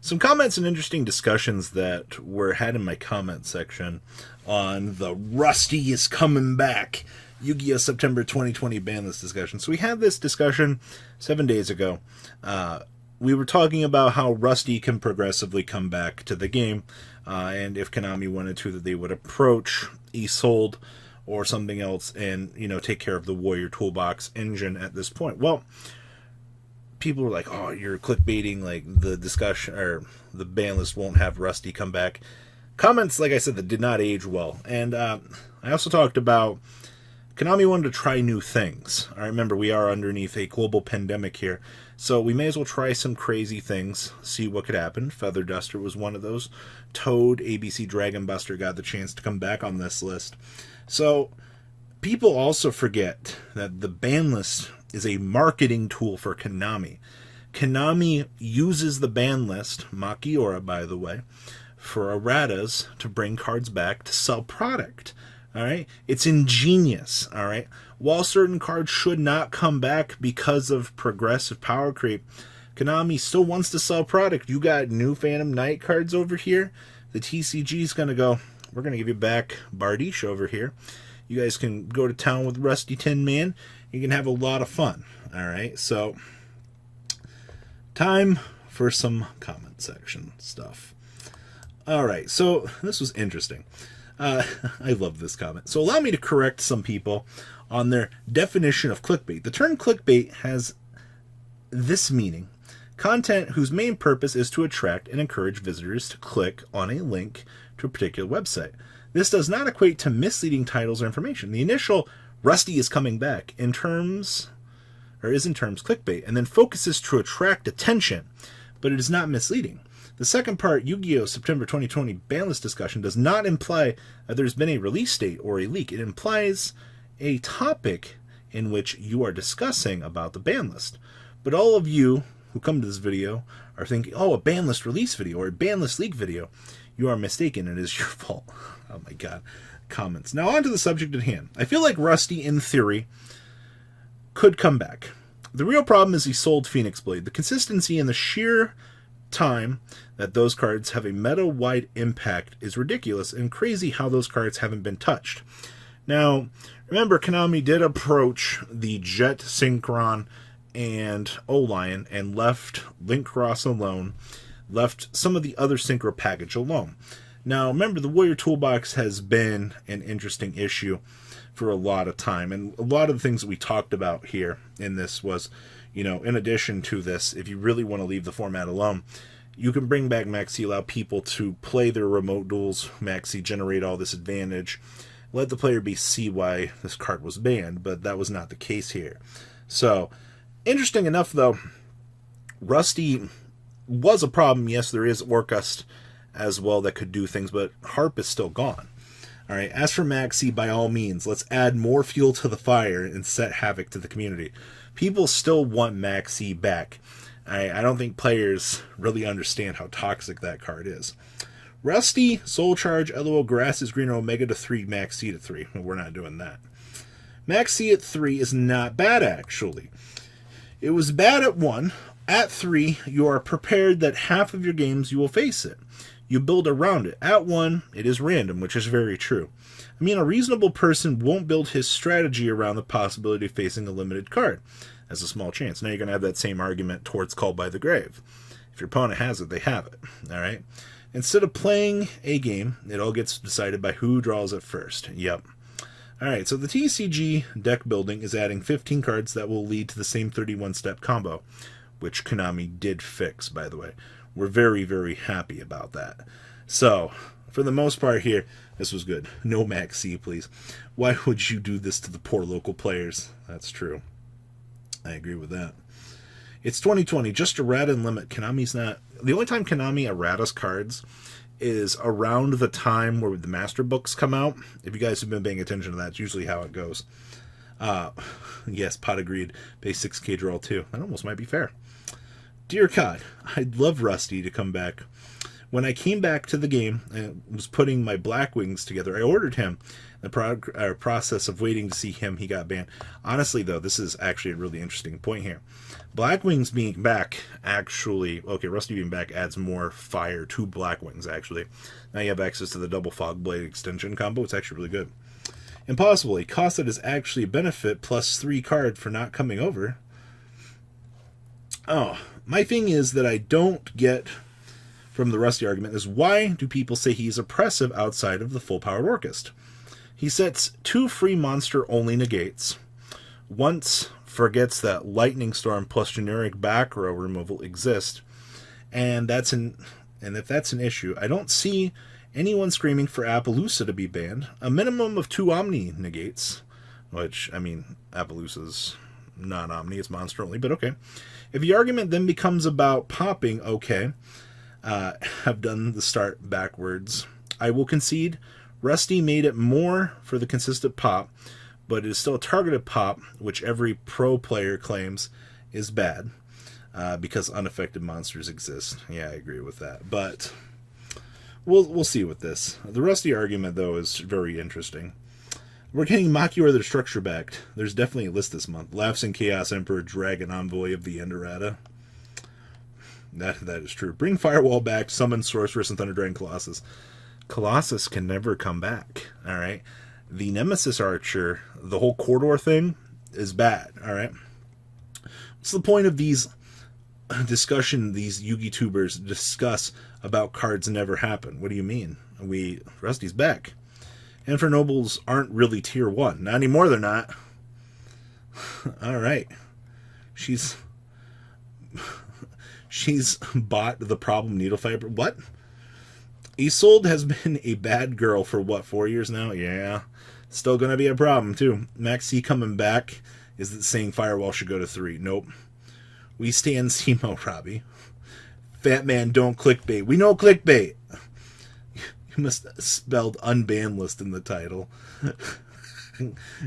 Some comments and interesting discussions that were had in my comment section on the Rusty is coming back Yu-Gi-Oh! September 2020 ban list discussion. So we had this discussion 7 days ago. We were talking about how Rusty can progressively come back to the game, and if Konami wanted to, that they would approach Isolde or something else and, take care of the Warrior Toolbox engine at this point. Well, people were like, oh, you're clickbaiting, like the discussion or the ban list won't have Rusty come back. Comments, like I said, that did not age well. And I also talked about Konami wanted to try new things. I remember we are underneath a global pandemic here, so we may as well try some crazy things, see what could happen. Feather Duster was one of those. Toad, ABC Dragon Buster got the chance to come back on this list. So people also forget that the ban list is a marketing tool for Konami. Konami uses the ban list, Makiora by the way, for erratas to bring cards back to sell product. Alright? It's ingenious. Alright? While certain cards should not come back because of progressive power creep, Konami still wants to sell product. You got new Phantom Knight cards over here. The TCG is going to go, we're going to give you back Bardiche over here. You guys can go to town with Rusty Tin Man. You can have a lot of fun. Alright, so time for some comment section stuff. Alright, so this was interesting. I love this comment. So allow me to correct some people on their definition of clickbait. The term clickbait has this meaning: content whose main purpose is to attract and encourage visitors to click on a link to a particular website. This does not equate to misleading titles or information. The initial Rusty is coming back in terms clickbait, and then focuses to attract attention, but it is not misleading. The second part, Yu-Gi-Oh! September 2020 ban list discussion, does not imply that there's been a release date or a leak. It implies a topic in which you are discussing about the ban list. But all of you who come to this video are thinking, oh, a ban list release video or a ban list leak video. You are mistaken. It is your fault. Oh my god. Comments. Now on to the subject at hand. I feel like Rusty, in theory, could come back. The real problem is he sold Phoenix Blade. The consistency and the sheer time that those cards have a meta-wide impact is ridiculous, and crazy how those cards haven't been touched. Now, remember, Konami did approach the Jet Synchron and O-Lion and left Link Cross alone, left some of the other Synchro package alone. Now, remember, the Warrior Toolbox has been an interesting issue for a lot of time, and a lot of the things that we talked about here in this was, in addition to this, if you really want to leave the format alone, you can bring back Maxx, allow people to play their remote duels, Maxx, generate all this advantage, let the player see why this card was banned, but that was not the case here. So, interesting enough, though, Rusty was a problem. Yes, there is Orcust as well that could do things, but Harp is still gone. Alright, as for Maxx, by all means, let's add more fuel to the fire and set havoc to the community. People still want Maxx back. I don't think players really understand how toxic that card is. Rusty, Soul Charge, LOL, Grass is Green, Omega to 3, Maxx to 3. We're not doing that. Maxx at 3 is not bad, actually. It was bad at 1. At 3, you are prepared that half of your games you will face it. You build around it. At 1, it is random, which is very true. I mean, a reasonable person won't build his strategy around the possibility of facing a limited card. That's a small chance. Now you're going to have that same argument towards Called by the Grave. If your opponent has it, they have it. Alright? Instead of playing a game, it all gets decided by who draws it first. Yep. Alright, so the TCG deck building is adding 15 cards that will lead to the same 31-step combo, which Konami did fix, by the way. We're very, very happy about that. So, for the most part here, this was good. No Maxx, please. Why would you do this to the poor local players? That's true. I agree with that. It's 2020. Just errata and limit. Konami's not... The only time Konami erratas cards is around the time where the master books come out. If you guys have been paying attention to that, it's usually how it goes. Yes, Pot agreed. Pay 6K draw too. That almost might be fair. Dear God, I'd love Rusty to come back When I came back to the game and was putting my Black Wings together, I ordered him. The process of waiting to see him, he got banned. Honestly, though, this is actually a really interesting point here. Black Wings being back actually... Okay, Rusty being back adds more fire to Black Wings, actually. Now you have access to the double Fog Blade extension combo. It's actually really good. Impossible. A cost that is actually a benefit plus 3 card for not coming over. Oh, my thing is that I don't get from the Rusty argument is why do people say he's oppressive outside of the full-powered Orcust? He sets 2 free monster-only negates. Once forgets that Lightning Storm plus generic back row removal exist, and if that's an issue, I don't see anyone screaming for Appaloosa to be banned. A minimum of 2 Omni negates, which, I mean, Appaloosa's not Omni, it's monster only, but okay. If the argument then becomes about popping, okay, I've done the start backwards. I will concede Rusty made it more for the consistent pop, but it is still a targeted pop, which every pro player claims is bad, because unaffected monsters exist. Yeah, I agree with that, but we'll see with this. The Rusty argument, though, is very interesting. We're getting Machior the Destructure back. There's definitely a list this month. Laughs and Chaos Emperor, Dragon Envoy of the Endorata. That is true. Bring Firewall back, summon Sorceress and Thunder Dragon Colossus. Colossus can never come back, alright? The Nemesis Archer, the whole corridor thing, is bad, alright? What's the point of these these Yugi tubers discuss about cards never happen? What do you mean? Rusty's back. And for nobles aren't really tier 1. Not anymore, they're not. Alright. She's bought the problem needle fiber. What? Isolde has been a bad girl for what, 4 years now? Yeah. Still gonna be a problem, too. Maxx coming back. Is it saying Firewall should go to 3? Nope. We stand Simo, Robbie. Fat man, don't clickbait. We know clickbait. You must have spelled unbanned list in the title.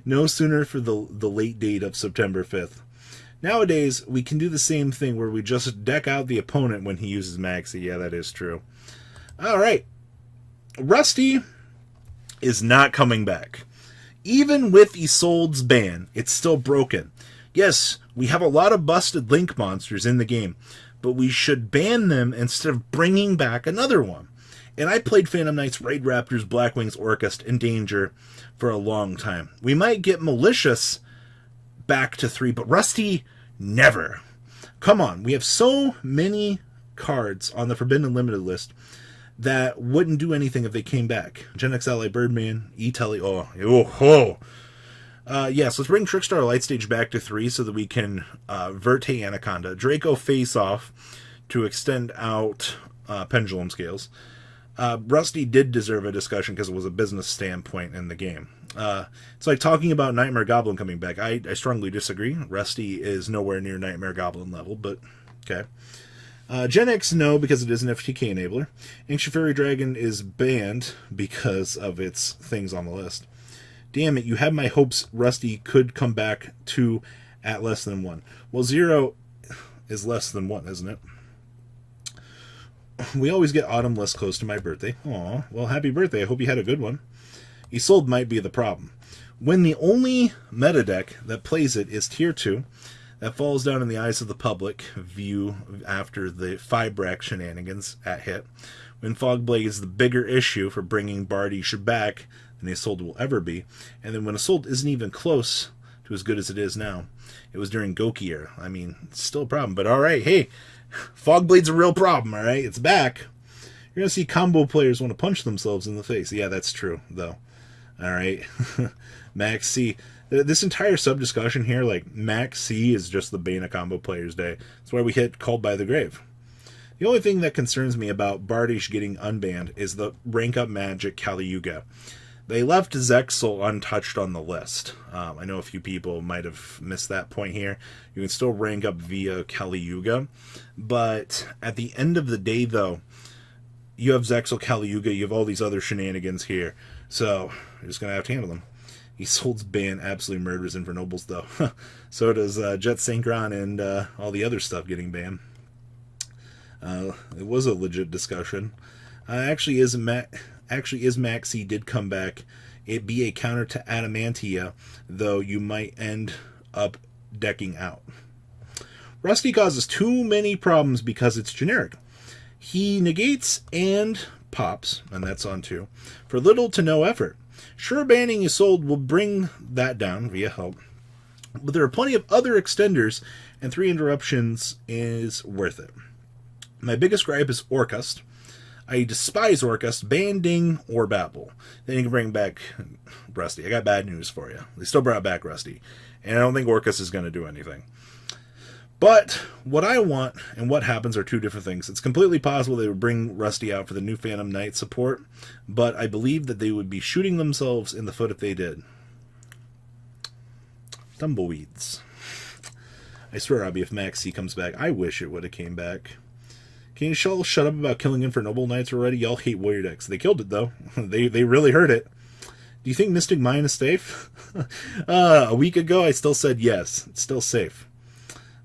No sooner for the late date of September 5th. Nowadays, we can do the same thing where we just deck out the opponent when he uses Maxx. Yeah, that is true. Alright. Rusty is not coming back. Even with Isolde's ban, it's still broken. Yes, we have a lot of busted Link monsters in the game, but we should ban them instead of bringing back another one. And I played Phantom Knights, Raid Raptors, Black Wings, Orcust, and Danger for a long time. We might get Malicious back to 3, but Rusty, never. Come on, we have so many cards on the Forbidden Limited list that wouldn't do anything if they came back. Gen X Ally Birdman, E-Telly, yes, let's bring Trickstar Light Stage back to 3 so that we can Verte Anaconda. Draco Face Off to extend out Pendulum Scales. Rusty did deserve a discussion because it was a business standpoint in the game. It's like talking about Nightmare Goblin coming back. I strongly disagree. Rusty is nowhere near Nightmare Goblin level, but okay. Gen X, no, because it is an FTK enabler. Ancient Fairy Dragon is banned because of its things on the list. Damn it, you had my hopes Rusty could come back to at less than 1. Well, 0 is less than 1, isn't it? We always get autumn less close to my birthday. Aw, well, happy birthday. I hope you had a good one. Isolde might be the problem. When the only meta deck that plays it is tier 2, that falls down in the eyes of the public view after the Fibrax shenanigans at hit. When Fogblade is the bigger issue for bringing Bardiche back than Isolde will ever be. And then when Isolde isn't even close to as good as it is now. It was during Goki era. I mean, it's still a problem. But alright, hey, Fogblade's a real problem, alright? It's back. You're going to see combo players want to punch themselves in the face. Yeah, that's true, though. Alright. Maxx C. This entire sub-discussion here, like, Maxx C is just the bane of combo players' day. That's why we hit Called by the Grave. The only thing that concerns me about Bardiche getting unbanned is the rank-up magic Kali Yuga. They left Zexal untouched on the list. I know a few people might have missed that point here. You can still rank up via Kali Yuga. But at the end of the day, though, you have Zexal, Kali Yuga, you have all these other shenanigans here. So, you're just going to have to handle them. Isolde's ban absolutely murders Infernobles, though. So does Jet Synchron and all the other stuff getting banned. It was a legit discussion. Actually, is Maxi did come back. It be a counter to Adamantia, though you might end up decking out. Rusty causes too many problems because it's generic. He negates and pops, and that's on 2, for little to no effort. Sure, banning Isolde will bring that down via help, but there are plenty of other extenders, and 3 interruptions is worth it. My biggest gripe is Orcust. I despise Orcust, banding, or Babble. Then you can bring back Rusty. I got bad news for you. They still brought back Rusty, and I don't think Orcust is going to do anything. But what I want and what happens are 2 different things. It's completely possible they would bring Rusty out for the new Phantom Knight support, but I believe that they would be shooting themselves in the foot if they did. Tumbleweeds. I swear, Robbie, if Maxi comes back, I wish it would have came back. Can you all shut up about killing him for Noble Knights already? Y'all hate Warrior decks. They killed it, though. they really hurt it. Do you think Mystic Mine is safe? A week ago, I still said yes. It's still safe.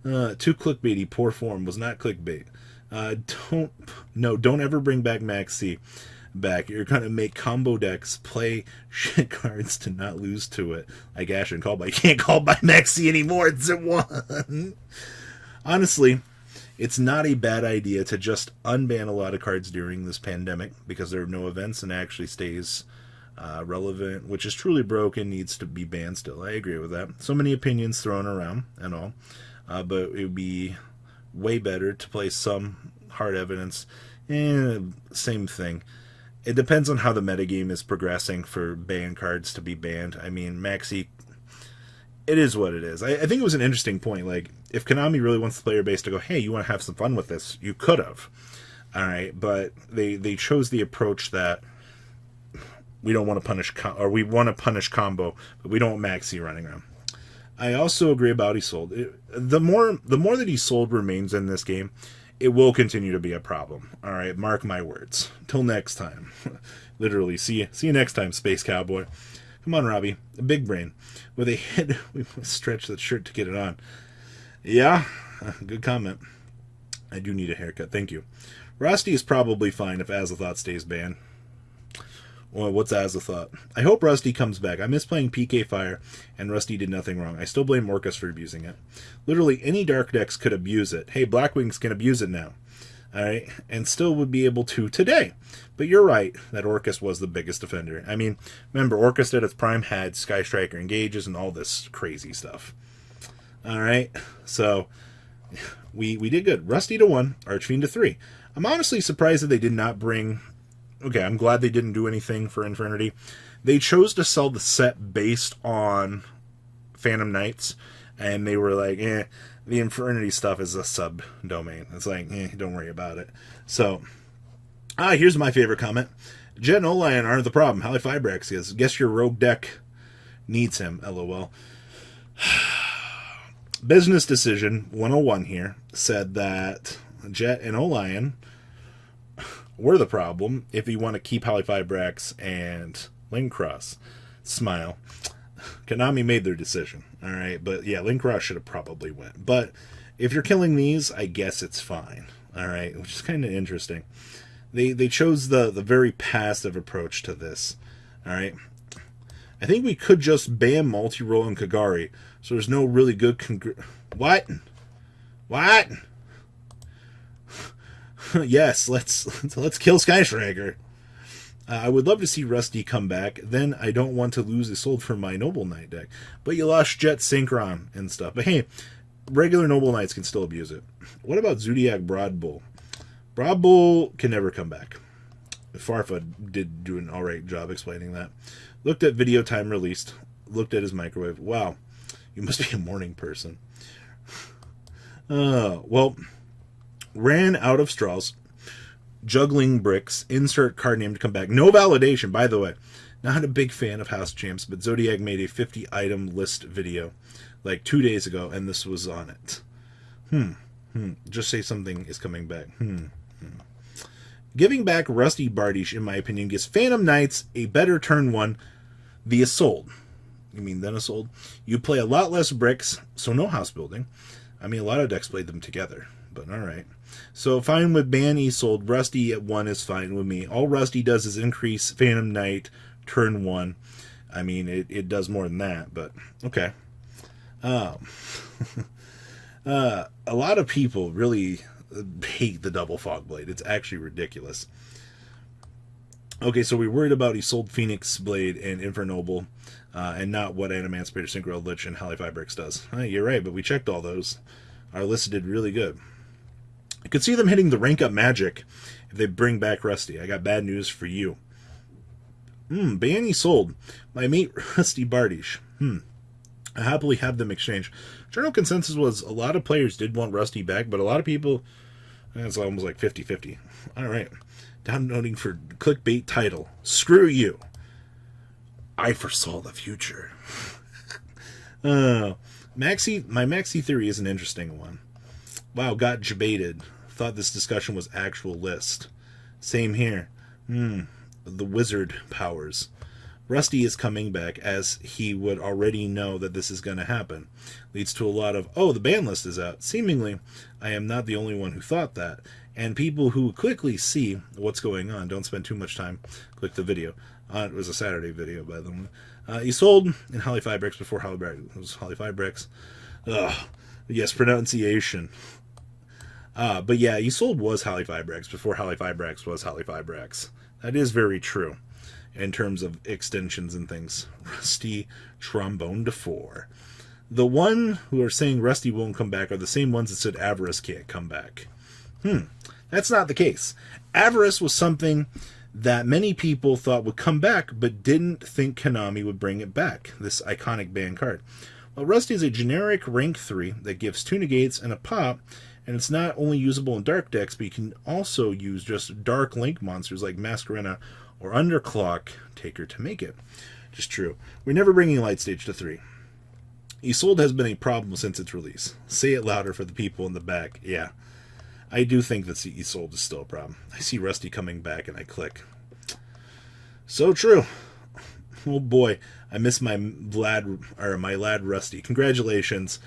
Too clickbaity, poor form. Was not clickbait. Don't ever bring back Maxi back. You're going to make combo decks play shit cards to not lose to it. Like Ash and Call By. You can't call by Maxi anymore. It's at 1. Honestly, it's not a bad idea to just unban a lot of cards during this pandemic because there are no events and actually stays relevant, which is truly broken, needs to be banned still. I agree with that. So many opinions thrown around and all. But it would be way better to play some hard evidence. Same thing. It depends on how the metagame is progressing for banned cards to be banned. I mean, Maxi, it is what it is. I think it was an interesting point. Like, if Konami really wants the player base to go, hey, you want to have some fun with this, you could have. All right, but they chose the approach that we don't want to punish, we want to punish combo, but we don't want Maxi running around. I also agree about Isolde. The more that Isolde remains in this game, it will continue to be a problem. All right, mark my words. Till next time. Literally, see you next time, Space Cowboy. Come on, Robbie. A big brain. With a head, we must stretch that shirt to get it on. Yeah, good comment. I do need a haircut. Thank you. Rusty is probably fine if Azathoth stays banned. Well, what's Azathoth? I hope Rusty comes back. I miss playing PK Fire, and Rusty did nothing wrong. I still blame Orcust for abusing it. Literally, any Dark decks could abuse it. Hey, Blackwings can abuse it now. Alright? And still would be able to today. But you're right that Orcust was the biggest offender. I mean, remember, Orcust at its prime had Sky Striker engages and all this crazy stuff. Alright? So, we did good. Rusty to 1, Archfiend to 3. I'm honestly surprised that they did not bring... Okay, I'm glad they didn't do anything for Infernity. They chose to sell the set based on Phantom Knights, and they were like, the Infernity stuff is a sub-domain. It's like, don't worry about it. So, here's my favorite comment. Jet and Olion aren't the problem. Hali Fibrax is. Guess your rogue deck needs him, lol. Business Decision 101 here said that Jet and Olion were the problem if you want to keep Hali Fibrax and Linkcross. Smile. Konami made their decision. Alright, but yeah, Linkcross should have probably went. But if you're killing these, I guess it's fine. Alright, which is kind of interesting. They chose the very passive approach to this. Alright. I think we could just ban multi-roll and Kagari, so there's no really good What? Yes, let's kill Sky Striker. I would love to see Rusty come back. Then I don't want to lose Isolde for my Noble Knight deck. But you lost Jet Synchron and stuff. But hey, regular Noble Knights can still abuse it. What about Zodiac Broadbull? Broadbull can never come back. Farfa did do an alright job explaining that. Looked at video time released. Looked at his microwave. Wow, you must be a morning person. Well... Ran out of straws. Juggling bricks. Insert card name to come back. No validation, by the way. Not a big fan of House Champs, but Zodiac made a 50-item list video like 2 days ago, and this was on it. Just say something is coming back. Giving back Rusty Bardish, in my opinion, gives Phantom Knights a better turn 1 via Isolde. You mean then Isolde? You play a lot less bricks, so no house building. I mean, a lot of decks played them together. but alright. So, fine with ban Isolde. Rusty at 1 is fine with me. All Rusty does is increase Phantom Knight turn 1. I mean, it does more than that, but okay. A lot of people really hate the double fog blade. It's actually ridiculous. Okay, so we're worried about Isolde, Phoenix Blade, and Infernoble, and not what Animancipator, Synchro, Lich, and Halifabrix does. You're right, but we checked all those. Our list did really good. I could see them hitting the rank up magic if they bring back Rusty. I got bad news for you. Ban Isolde. My mate Rusty Bardish. I happily have them exchange. General consensus was a lot of players did want Rusty back, but a lot of people, it's almost like 50-50. Alright. Downloading for clickbait title. Screw you. I foresaw the future. My Maxi theory is an interesting one. Wow, got debated. Thought this discussion was actual list. Same here. The wizard powers. Rusty is coming back, as he would already know that this is going to happen. Leads to a lot of, oh, the ban list is out. Seemingly, I am not the only one who thought that. And people who quickly see what's going on, don't spend too much time, click the video. It was a Saturday video, by the way. Isolde and Halifabrix before Halifabrix. It was Halifabrix. Ugh. Yes, pronunciation. But yeah, Isolde was Halifabrix before Halifabrix was Halifabrix. That is very true in terms of extensions and things. Rusty Trombone to 4. The one who are saying Rusty won't come back are the same ones that said Avarice can't come back. That's not the case. Avarice was something that many people thought would come back, but didn't think Konami would bring it back, this iconic banned card. Well, Rusty is a generic rank 3 that gives 2 negates and a pop, and it's not only usable in dark decks, but you can also use just dark link monsters like Masquerena or Underclock Taker to make it. Just true. We're never bringing Light Stage to 3. Isolde has been a problem since its release. Say it louder for the people in the back. Yeah. I do think that Isolde is still a problem. I see Rusty coming back and I click. So true. Oh boy, I miss my lad Rusty. Congratulations,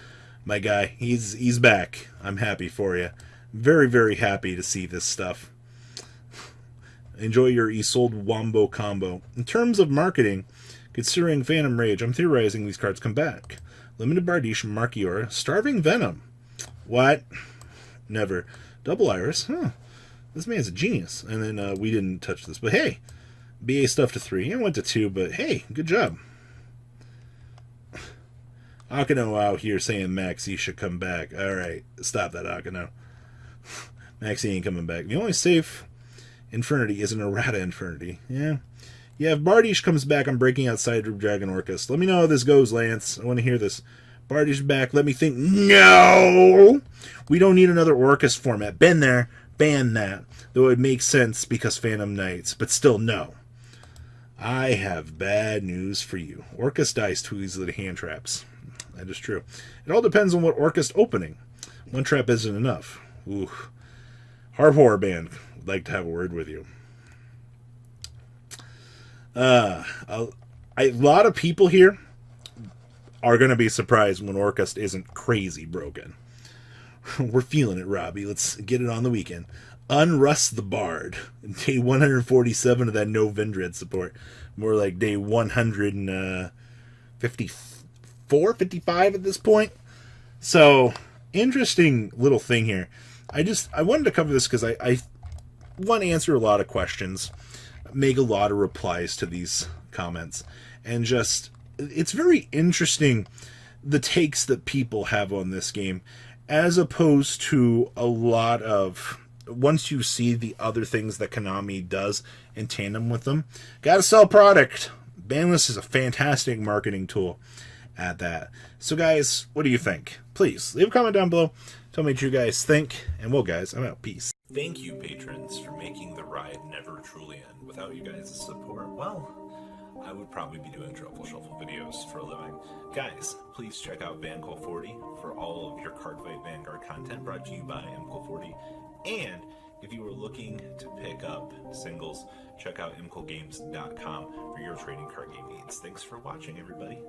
my guy. He's back. I'm happy for you. Very, very happy to see this stuff. Enjoy your Isolde Wombo combo. In terms of marketing, considering Phantom Rage, I'm theorizing these cards come back. Limited Bardiche, Marchiora, Starving Venom. What? Never. Double Iris. This man's a genius. And then we didn't touch this. But hey, BA stuff to 3. I went to 2, but hey, good job. Akano out here saying Maxi should come back. Alright, stop that, Akano. Maxi ain't coming back. The only safe Infernity is an errata Infernity. Yeah. Yeah, if Bardiche comes back, I'm breaking outside of Dragon Orcust. Let me know how this goes, Lance. I want to hear this. Bardiche back. Let me think. No! We don't need another Orcust format. Been there. Ban that. Though it makes sense because Phantom Knights. But still, no. I have bad news for you. Orcust dies too easily to hand traps. That is true. It all depends on what Orcust opening. One trap isn't enough. Ooh. Hard Horror Band would like to have a word with you. A lot of people here are going to be surprised when Orcust isn't crazy broken. We're feeling it, Robbie. Let's get it on the weekend. Unrust the Bard. Day 147 of that no Vindred support. More like day 154, 55 at this point. So, interesting little thing here. I wanted to cover this because I want to answer a lot of questions, make a lot of replies to these comments, and just, it's very interesting the takes that people have on this game, as opposed to a lot of, once you see the other things that Konami does in tandem with them, gotta sell product. Banlist is a fantastic marketing tool at that. So guys, what do you think? Please leave a comment down below. Tell me what you guys think. And well guys, I'm out. Peace. Thank you, patrons, for making the ride never truly end. Without you guys' support, well, I would probably be doing Truffle Shuffle videos for a living. Guys, please check out VanCole40 for all of your Cardfight Vanguard content brought to you by MCole40. And if you are looking to pick up singles, check out mcolegames.com for your trading card game needs. Thanks for watching, everybody.